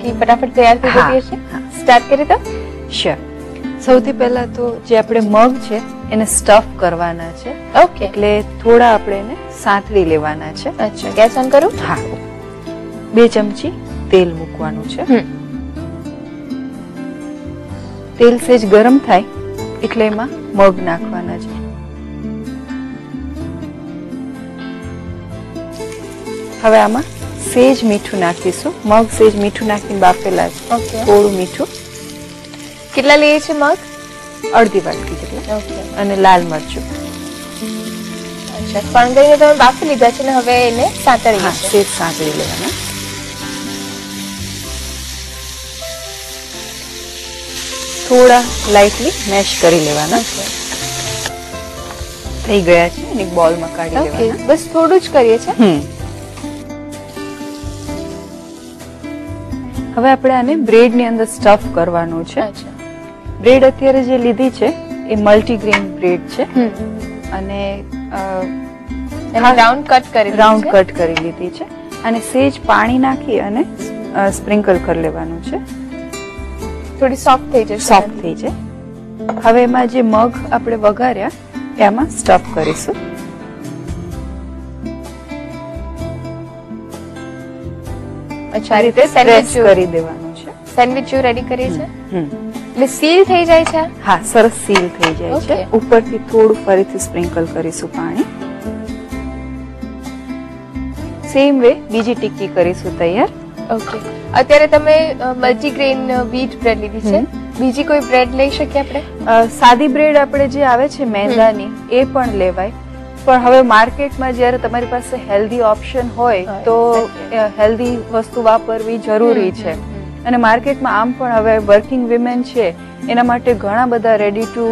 જેથી ફટાફટ તૈયાર થઈ જતી હશે. સ્ટાર્ટ કરીએ તો? શ્યોર. સૌથી પહેલા તો જે આપણે મગ છે એને સ્ટફ કરવાના છે. ઓકે. એટલે થોડા આપણે એને સાંતળી લેવાના છે. અચ્છા, ગેસ ઓન કરું? હા. 2 ચમચી તેલ મૂકવાનું છે. તેલ સેજ ગરમ થાય એટલે એમાં મગ નાખવાના છે. હવે આમાં સેજ મીઠું નાખીશું. મગ સેજ મીઠું નાખીને બાફેલા છે. ઓકે. થોડું મીઠું. કેટલા લઈએ છે મગ? અડધી વાટકી જેટલા. ઓકે. અને લાલ મરચું. અચ્છા, ફણગાઈને તમે બાફી લીધા છે ને હવે એને સાંતળી હા, લેશે. સેજ સાંતળી લેવાના. થોડા લાઇટલી મેશ કરી લેવાના. થઈ ગયા છે. એક બોલમાં કાઢી ઓકે, લેવાના. બસ થોડું જ કરીએ છે. હવે આપણે આને બ્રેડ ની અંદર સ્ટફ કરવાનું છે. અચ્છા. બ્રેડ અત્યારે જે લીધી છે એ મલ્ટીગ્રેન બ્રેડ છે અને રાઉન્ડ કટ કરી લીધી છે અને સેજ પાણી નાખી અને સ્પ્રિંકલ કરી લેવાનું છે. થોડી સોફ્ટ થઈ જશે. સોફ્ટ થઈ જાય. હવે એમાં જે મગ આપણે વઘાર્યા એમાં સ્ટફ કરીશું. અચ્છા, આ રીતે પ્રેસ કરી દેવાનું છે. સેન્ડવિચ રેડી કરીએ છે. એટલે સીલ થઈ જાય છે. હા, સરસ સીલ થઈ જાય છે. ઉપરથી થોડું ફરીથી સ્પ્રિંકલ કરીશું પાણી. સેમ વે બીજી ટિક્કી કરીશું તૈયાર. ઓકે. અત્યારે તમે મલ્ટીગ્રેન વ્હીટ બ્રેડ લીધી છે. બીજી કોઈ બ્રેડ લઈ શકીએ આપણે? સાદી બ્રેડ આપણે જે આવે છે મેંદાની એ પણ લેવાય. પણ હવે માર્કેટમાં જ્યારે તમારી પાસે હેલ્ધી ઓપ્શન હોય તો હેલ્ધી વસ્તુ વાપરવી જરૂરી છે. અને માર્કેટમાં આમ પણ હવે વર્કિંગ વિમેન છે એના માટે ઘણા બધા ready to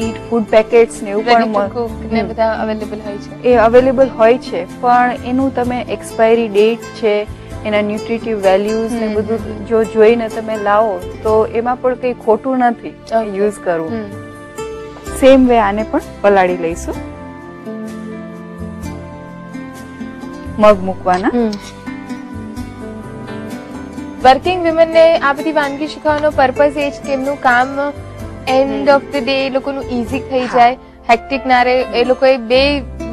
eat food packets ને એવું પણ બધા અવેલેબલ હોય છે. એ અવેલેબલ હોય છે, પણ એનું તમે એક્સપાયરી ડેટ છે, એના ન્યુટ્રિટિવ વેલ્યુઝ ને બધું જો જોઈને તમે લાવો તો એમાં પણ કંઈ ખોટું નથી યુઝ કરવું. સેમ વે આને પણ પલાળી લઈશું. મગ મૂકવાના. વર્કિંગ વિમેન ને આ બધી વાનગી શીખવાનો પર્પઝ એ છે કે એમનું કામ એન્ડ ઓફ ધ ડે એ લોકોનું ઈઝી થઈ જાય, હેક્ટિક ના રહે. એ લોકોએ બે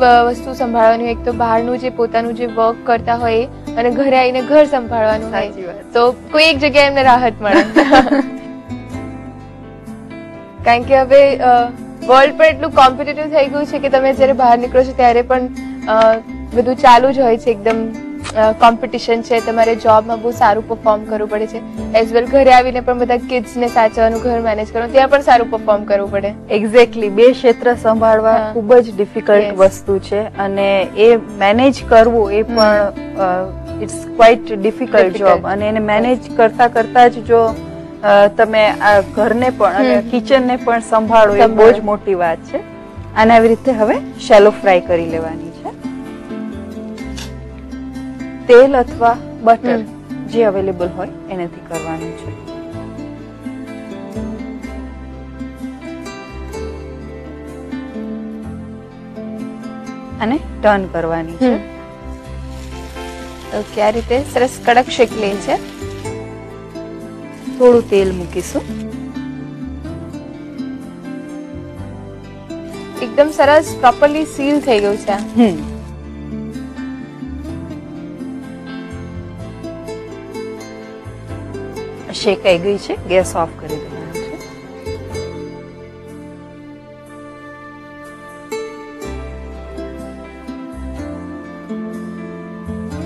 વસ્તુ સંભાળવાની હોય, એક તો બહારનું જે પોતાનું જે વર્ક કરતા હોય અને ઘરે આવીને ઘર સંભાળવાનું હોય, તો કોઈ એક જગ્યાએ એમને રાહત મળે. કારણ કે હવે વર્લ્ડ પણ એટલું કોમ્પિટિટિવ થઈ ગયું છે કે તમે જયારે બહાર નીકળો છો ત્યારે પણ બધું ચાલુ જ હોય છે. એકદમ કોમ્પિટિશન છે. તમારે જોબમાં બહુ સારું પરફોર્મ કરવું પડે છે. એઝ વેલ ઘરે આવીને પણ બધા કિડ્સ ને સાચવવાનું, ઘર મેનેજ કરવાનું, ત્યાં પણ સારું પરફોર્મ કરવું પડે. એક્ઝેક્ટલી. બે ક્ષેત્ર સંભાળવા ખૂબ જ ડિફિકલ્ટ વસ્તુ છે અને એ મેનેજ કરવું એ પણ ઇટ્સ ક્વાઇટ ડિફિકલ્ટ જોબ. અને એને મેનેજ કરતા કરતા જ જો તમે આ ઘરને પણ અને કિચનને પણ સંભાળો એ બહુ જ મોટી વાત છે. આને આવી રીતે હવે શેલો ફ્રાય કરી લેવાની છે. તેલ અથવા બટર જે અવેલેબલ હોય એનાથી કરવાનું છે. અને ટર્ન કરવાની છે. ઓકે, આ રીતે સરસ કડક શેકી લે છે. થોડું તેલ મૂકીશું. એકદમ સરસ પ્રોપરલી સીલ થઈ ગયું છે. શેકાઈ ગઈ છે. ગેસ ઓફ કરી દેવાનું છે.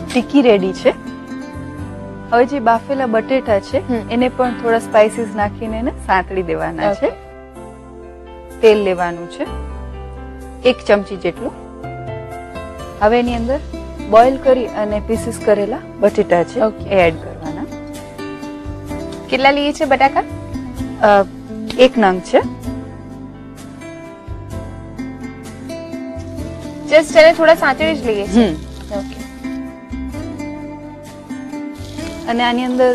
ટિક્કી રેડી છે. હવે જે બાફેલા બટેટા છે એને પણ થોડા સ્પાઇસીસ નાખીને એને સાંતળી દેવાના છે. તેલ લેવાનું છે 1 ચમચી જેટલું. હવે એની અંદર બોઇલ કરી અને પીસીસ કરેલા બટેટા છે એ એડ કરવાના. કેટલા લઈએ છે બટાકા? 1 નંગ છે. જસ્ટ એને થોડા સાંતળી જ લઈએ છે. ઓકે. અને આની અંદર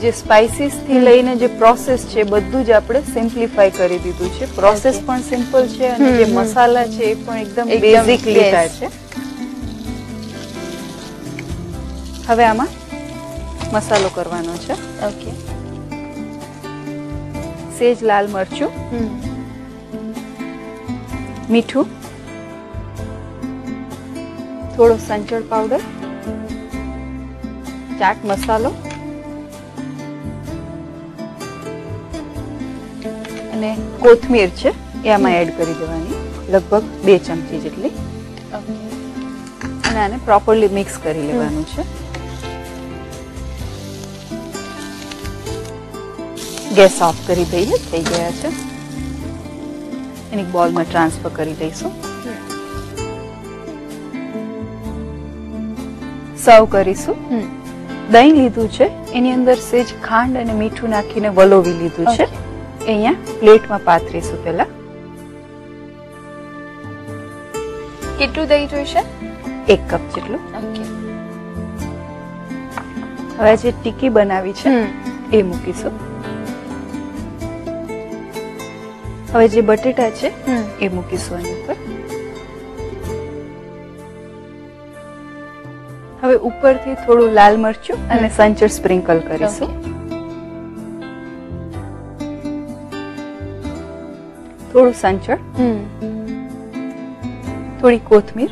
જે સ્પાઇસીસ થી લઈને જે પ્રોસેસ છે બધું જ આપણે સિમ્પ્લિફાઈ કરી દીધું છે. પ્રોસેસ પણ સિમ્પલ છે અને જે મસાલા છે એ પણ એકદમ બેઝિક લીધા છે. હવે આમાં મસાલો કરવાનો છે. ઓકે. સેજ લાલ મરચું, મીઠું, થોડો સંચળ પાવડર, ચાટ મસાલો અને કોથમીર છે એ આમાં એડ કરી દેવાની, લગભગ 2 ચમચી જેટલી. અને આને પ્રોપરલી મિક્સ કરી લેવાનું છે. ગેસ ઓફ કરી દઈએ, થઈ ગયા છે. એની બોલમાં ટ્રાન્સફર કરી દઈશું. સર્વ કરીશું. દહીં લીધું છે, એની અંદર સેજ ખાંડ અને મીઠું નાખીને વલોવી લીધું છે. અહીંયા પ્લેટમાં પાથરીશું. પહેલા કેટલું દહીં જોઈશે? 1 કપ જેટલું. ઓકે. હવે જે ટીકી બનાવી છે એ મૂકીશું. હવે જે બટેટા છે એ મૂકીશું એની ઉપર. હવે ઉપરથી થોડું લાલ મરચું અને સંચળ સ્પ્રિંકલ કરીશું. થોડું સંચળ, થોડી કોથમીર.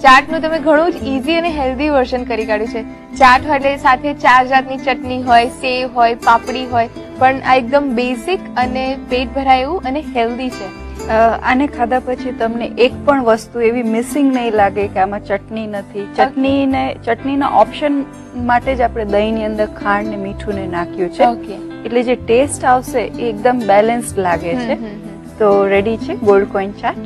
ચાટનું તમે ઘણું જ ઈઝી અને હેલ્ધી વર્ઝન કરી કાઢ્યું છે. ચાટ એટલે સાથે 4 જાતની ચટણી હોય, સેવ હોય, પાપડી હોય, પણ આ એકદમ બેઝિક અને પેટ ભરાય એવું અને હેલ્ધી છે. આને ખાધા પછી તમને એક પણ વસ્તુ એવી મિસિંગ નહીં લાગે કે આમાં ચટણી નથી. ચટણીના ઓપ્શન માટે જ આપણે દહીંની અંદર ખાંડ ને મીઠું ને નાખ્યું છે. એટલે જે ટેસ્ટ આવશે એ એકદમ બેલેન્સ્ડ લાગે છે. તો રેડી છે ગોલ્ડ કોઈન ચાટ.